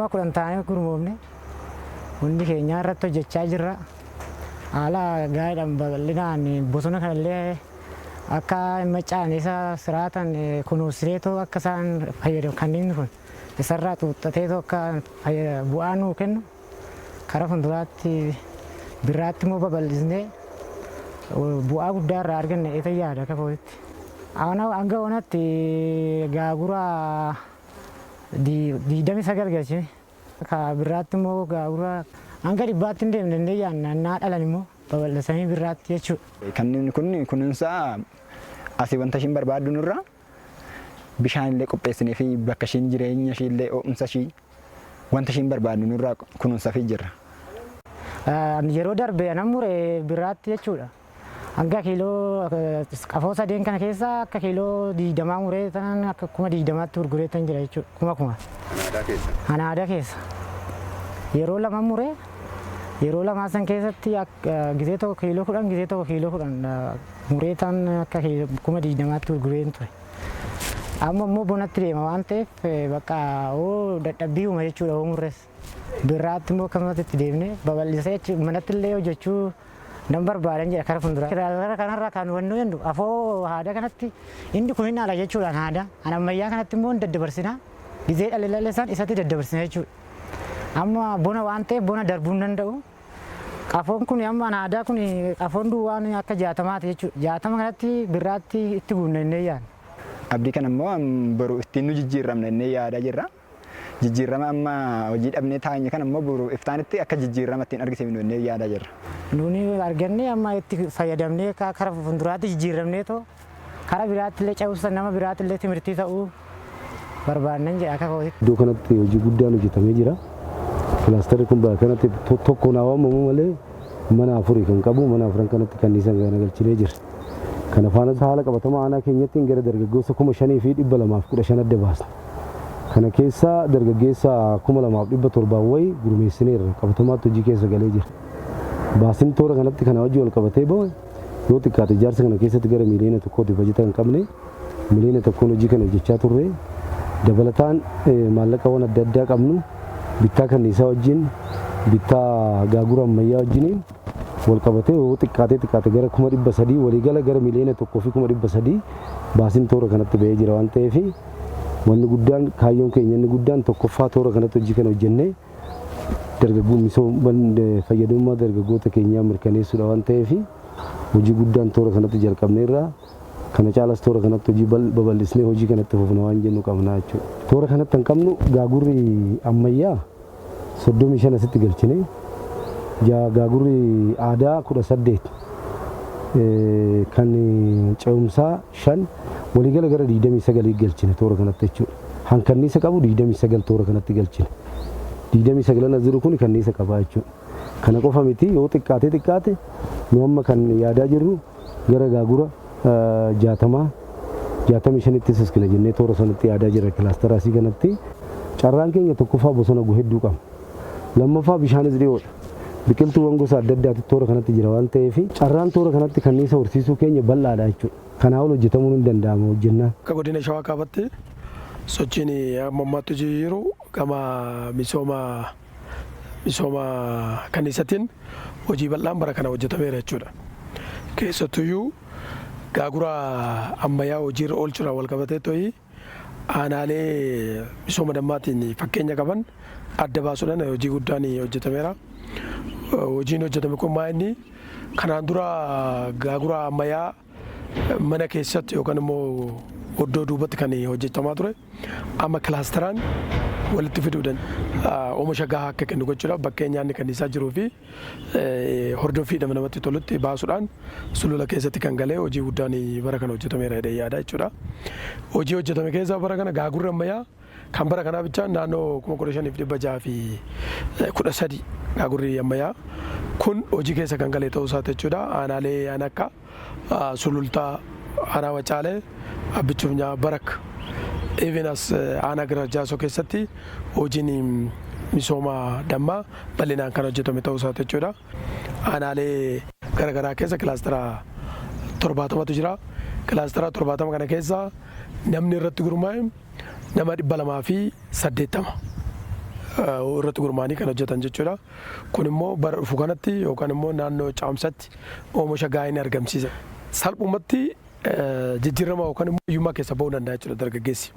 nama kudhan taanee gurmoofne hundi keenya irratti hojjechaa jirra. Haala gaariidhaan babal'inaan bosona kanallee akka maccaanisa siraatan kunuunsineetoo akka isaan fayyadamu kanneen kun isarraa xuuxateetoo akka bu'aa nuu kennu karaa fuulduraatti biraatti immoo babal'isnee bu'aa guddaa irraa arganne eeta yaada akka kootitti. Hanga onatti gaagura 29 galchine. Ka biraatti immoo gaagura hanga 100tti hin deemne yaannaa dhalan immoo babal'isanii biraatti jechuudha. Kanneen kun kunuunsa asii wanta ishiin barbaaddu nurraa bishaan illee qopheessinee fi bakka ishiin jireenya ishii illee ho'umsa ishii wanta ishiin barbaaddu nurraa kunuunsaa fi jirra. Yeroo darbe namure biraatti jechuudha. Hanga kiiloo qafoo sadeen kana keessa akka kiiloo 20 muree tanan akka 20tti gurgureetan jira jechuudha. Kuma. Anaada keessa. Yeroo lama muree yeroo lama san keessatti gisee tokko kiiloo 10 gisee tokko kiiloo 10 muree tan akka 20tti gurgureen ture. Amma immoo bonatti deema waan ta'eef bakka dadhabbii uuma jechuudha murrees. Biraatti immoo kamatti itti deemnee babal'isee manatti illee hojjechuu nan barbaadan jedha karaa fuulduraa. Karaa kanarraa kan hubannuu jennu afoo aadaa kanatti inni kun hin haala jechuudha aadaa. Ammayyaa kanatti immoo hin daddabarsina. Gisee dhalli isaan isatti daddabarsina jechuudha. Amma bona waan ta'eef bona darbuu hin danda'u. Qafoon kun amma aadaa kun qafoon duwwaan akka 60 jechuudha. 60 kanatti biraatti itti buunne innee yaadna. Abdii kana immoo boruu ittiin nu jijjiiramne innee yaadaa jirra. Jijjiirama amma hojii dhabnee taa'ee kana immoo boruu iftaanitti akka jijjiirama ittiin argisiifnu innee yaadaa jirra. Nuuni argannee amma itti fayyadamnee karaa fuulduraatti jijjiiramnee too karaa biraatti illee ce'uusan nama biraatti illee timirtii ta'uu barbaannan jedha akka kootitti. Iddoo kanatti hojii guddaan hojjetamee jira. Kilaastarri kun bakka kanatti tokkoon hawaamamu malee mana afurii kan qabu mana afuran kanatti kanniisaan garagalchilee jira. Kana faana haala qabatamaa aanaa keenyatti gara dargaggoota 5,215 adda baasna. Kana keessa dargaggeessa 2,700 wayii gurmeessineerra qabatamaatti hojii keessa galee jira. Baasin toora kanatti kana wajji wal qabatee bahe yoo xiqqaate ijaarsa kana keessatti gara miliyoona tokkooti bajeta hin qabne miliyoona tokkoon hojii kana hojjechaa turre dabalataan maallaqawwan adda addaa qabnu bittaa kanniisaa wajjin bittaa gaagura ammayyaa wajjiniin wal qabatee yoo xiqqaate gara 300 waliigala gara miliyoona tokkoo fi 300 baasin toora kanatti bahee jira waan ta'eef wanni guddaan kaayyoon keenya inni guddaan tokkoffaa toora kanatti hojii kana hojjennee dargaggoon misooma fayyadamummaa dargaggoota keenyaa mirkaneessuudha waan ta'eef hojii guddaan toora kanatti jalqabneerra kana caalas toora kanatti hojii babal'isnee hojii kanatti fufna waan jennu qabna jechuudha. Toora kanatti kan qabnu gaagurri ammayyaa 35 asitti galchine gaagurri aadaa 18 kan ce'umsaa 5 waliigala gara 29 galchine toora kanatti jechuudha. Hankanniisa qabu 29 toora kanatti galchine. 29 aziru kun kanniisa qabaa jechuudha. Kana qofa miti yoo xiqqaate nu amma kan yaadaa jirru gara gaagura 65tti siskina jennee toora sanatti yaadaa jirra kilaasterasii kanatti. Carraan keenya tokkoffaa bosona hedduu qaba. Lammaffaa bishaanis dhiyoodha. Biqiltuuwwan gosa adda addaatu toora kanatti jira waan ta'eef carraan toora kanatti kanniisa horsiisuu keenya bal'aadha jechuudha. Kanaa ol hojjetamuun hin danda'amu hojjennaa. Akka godina Shawaa Kaabaatti sochiin ammaatti jiru gama misooma kanniisaatiin hojii bal'aan bara kana hojjetameera jechuudha. Keessattuyyuu gaagura ammayyaa hojiirra oolchuudhaan wal qabatee to'ii aanaalee misooma dammaatiin fakkeenya qaban adda baasuudhaan hojii guddaan hojjetameera. Hojiin hojjetame kun maa'inni kanaan dura gaagura ammayyaa mana keessatti yookaan immoo oddoo duubatti kan hojjetamaa ture amma kilaasteraan walitti fiduudhaan oomisha gahaa akka kennu gochuudhaaf bakkee nyaanni kanniisaa jiruu fi hordoffiidhaan namatti tolutti baasuudhaan sulula keessatti kan galee hojii guddaan bara kana hojjetameera jedhee yaada jechuudha. Hojii hojjetame keessaa bara kana gaagurri ammayyaa kan bara kanaa bichaan naannoo 5,613 gaagurri ammayyaa kun hojii keessa kan galee ta'uu isaati jechuudha. Aanaalee akka sulultaa aanaa Wacaalee abbichuuf barak evenas aanaa Girajaasoo keessatti hojiin misooma dammaa bal'inaan kan hojjetame ta'uu isaati jechuudha. Aanaalee garaagaraa keessa kilaastera 70tu jira. Kilaastera 70 kana keessa namni irratti gurmaa'e nama 280 irratti gurmaa'anii kan hojjetan jechuudha. Kun immoo bara dhufu kanatti yookaan immoo naannoo caamsatti oomisha gaa'ii ni argamsiisa. Salphumatti jijjiirama yookaan immoo hiyyummaa keessa ba'uu danda'a jechuudha dargaggeessi.